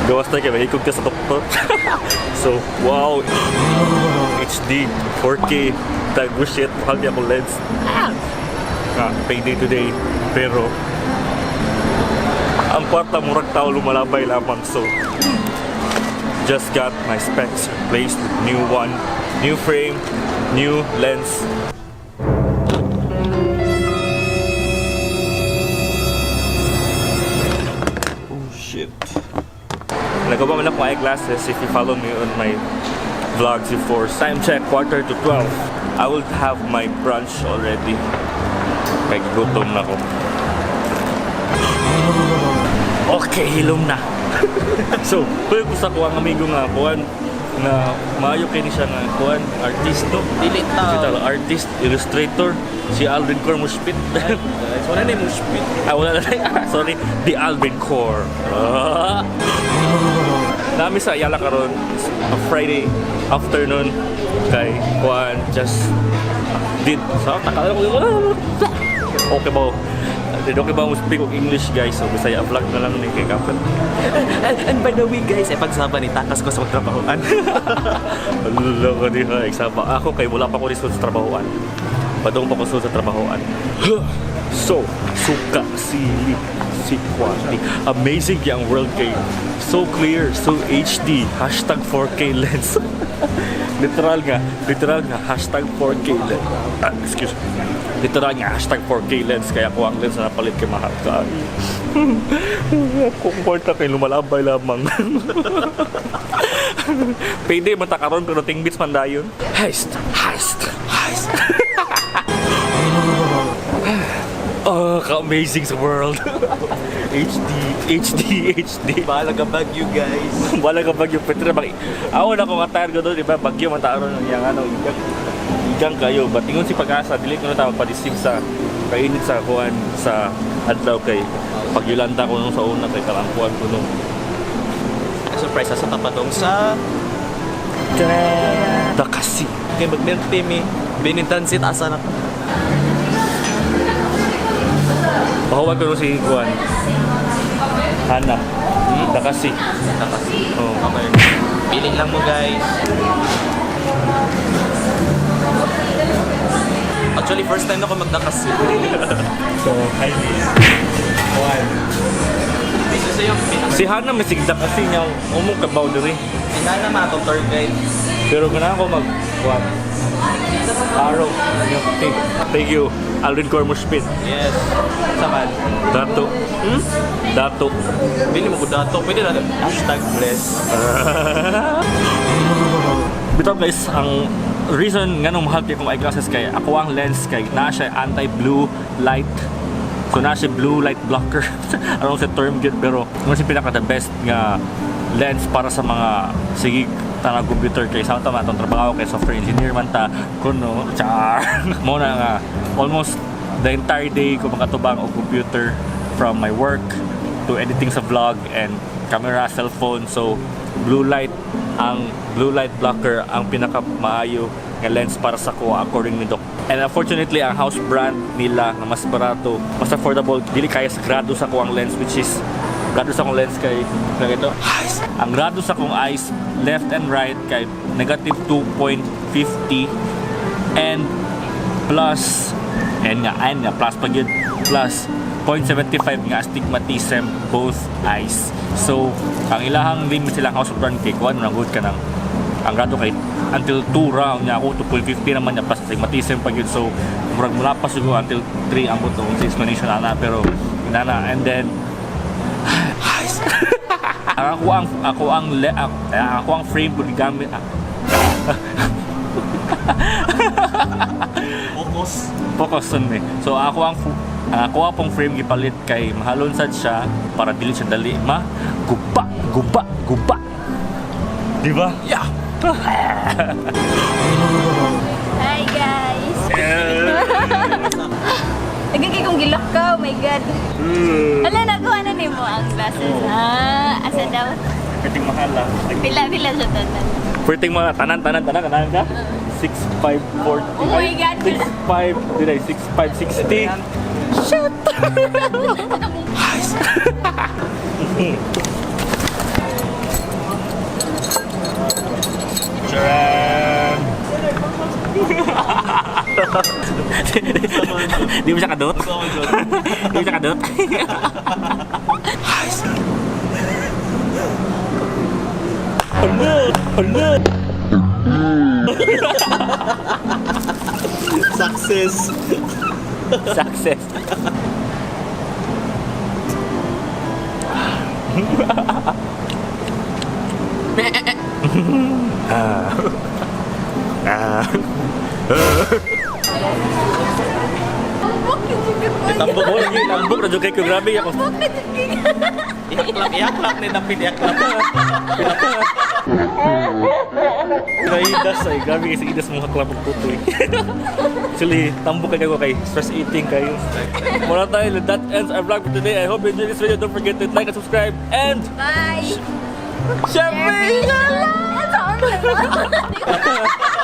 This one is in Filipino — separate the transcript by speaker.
Speaker 1: Gawas tayo kayo, mahikog ka sa doktor. So, wow! HD, 4K, tago shit, mahal niya akong lens. Payday today, pero ang kwarta murag tao lumalabay lamang. So, just got my specs replaced with new one, new frame, new lens. Oh shit. Nagawa man ako eyeglasses if you follow me on my vlogs before. Time check, 11:45. I will have my brunch already. Kaya gutom na ako. Okay, hilom na. So, pwede ko sa kuwang amigo nga, kuwan na maayo kayo siya nga, kuwan, artist to.
Speaker 2: Delete na.
Speaker 1: Artist, illustrator, si Alvin Core Muspit.
Speaker 2: Wala na yung Muspit.
Speaker 1: Wala na, sorry, the Alvin Core. Nami sa Ayala karon, Friday afternoon, kay kuwan, just did, so, nakala ko okay ba? Okay ba mo speak of English, guys? So, Bisaya vlog na lang ni kay Kapit.
Speaker 2: And by the way, guys, pagsaba ni takas ko sa magtrabahoan.
Speaker 1: Wala ko di ha, eksaba. Ako kay wala pa ko risul sa trabahoan. Padong pa ko sa trabahoan. So, suka, sili, sikwati. Amazing yung world kay. So clear, so HD. Hashtag 4K lens. literal nga, hashtag 4K lens. Excuse me. Literal nga, hashtag 4K lens. Kaya ko ang lens na napalit kay mahal ka. Kung kwarta kayo lumalabay lamang. Payday matakaroon pero tingbits man dayon. Heist. Oh, ka-amazing sa world. HD.
Speaker 2: Bahala ka Bagyo, guys.
Speaker 1: Bahala ka Bagyo. Petra, ako na kung atayar ko doon, diba? Bagyo, mataron yung ano, igang kayo. Batingon si Pag-asa, dili ko na tawag padisip sa kainit sa kuhan sa adlaw kay pagyulanda ko nung sa una kay kalangkuhan ko nung.
Speaker 2: Surprise sa tapadong sa
Speaker 1: Dakasi.
Speaker 2: kay mag-milk tea mi. Binitansit asa na.
Speaker 1: Pahuwag ko nung si Juan. Hana. Dakasi. Oh.
Speaker 2: Okay. Piling lang mo, guys. Actually, first time ako magdakasi.
Speaker 1: So, hi. Juan. Si Hana may sigda kasi niya umong kabaw diri.
Speaker 2: Si Hana matong tour guide.
Speaker 1: Pero ganahan ko mag-Juan. Araw. Thank you. Alvin Core Muspit.
Speaker 2: Yes. Saman.
Speaker 1: Dato. Dato.
Speaker 2: Bili mo ko dato. Pwede na hashtag bless.
Speaker 1: Bitaw guys, ang reason nga nung mahal kayo kung eyeglasses kay ako ang lens kay na siya anti-blue light. So na siya blue light blocker. Anong sa term good pero mas pinaka the best nga lens para sa mga sigig tanang computer kay sa tama tong trabaho kay software engineer man ta kuno char mo na nga almost the entire day ko makatubang og computer from my work to editing sa vlog and camera, cellphone. So blue light blocker ang pinaka maayo nga lens para sa ko according ni Doc. And unfortunately ang house brand nila nga mas barato, mas affordable, dili kaya sa grado sa ko ang lens, which is grado sa kong lens kay ito. Ang grado sa kong eyes left and right kay negative 2.50 and plus plus pag yun plus 0.75 nga astigmatism both eyes. So ang ilahang limit silang house brand kay kuan nang good ka nang ang grado kay until 2 round niya ako 2.50 naman niya plus astigmatism pag yun. So murag mula pa siguro until 3 ang butong sa explanation ana pero inana and then ako ang frame ko gamit focus on me. So ako ang frame gipalit kay mahalon sad siya para dili siya dali guba. Di ba? Yeah.
Speaker 3: Hi guys. Nagiging kong gilak ka, oh my god. Ala, nakuha na ni glasses. Asa daw?
Speaker 1: Perting mahal lang.
Speaker 3: Pila siya tanan.
Speaker 1: Perting mga tanan ka? 6,540.
Speaker 3: Oh my God.
Speaker 1: 6,5, did I? 6,560. Shit! Charan! Di mo siya kadot? Di mo siya kadot? Ano?
Speaker 2: Success!
Speaker 1: Success. Tambok mo lagi, tambok na jugay ko grabe ako.
Speaker 2: Ihaklap ni David, ihaklap.
Speaker 1: Naidas ay grabe kasi idas mo haklap ang puto eh. Actually, tambok kayo kay stress eating kayo. Muna tayo, that ends our vlog for today. I hope you enjoyed this video. Don't forget to like and subscribe and
Speaker 3: Bye!
Speaker 1: share me!
Speaker 3: Share me!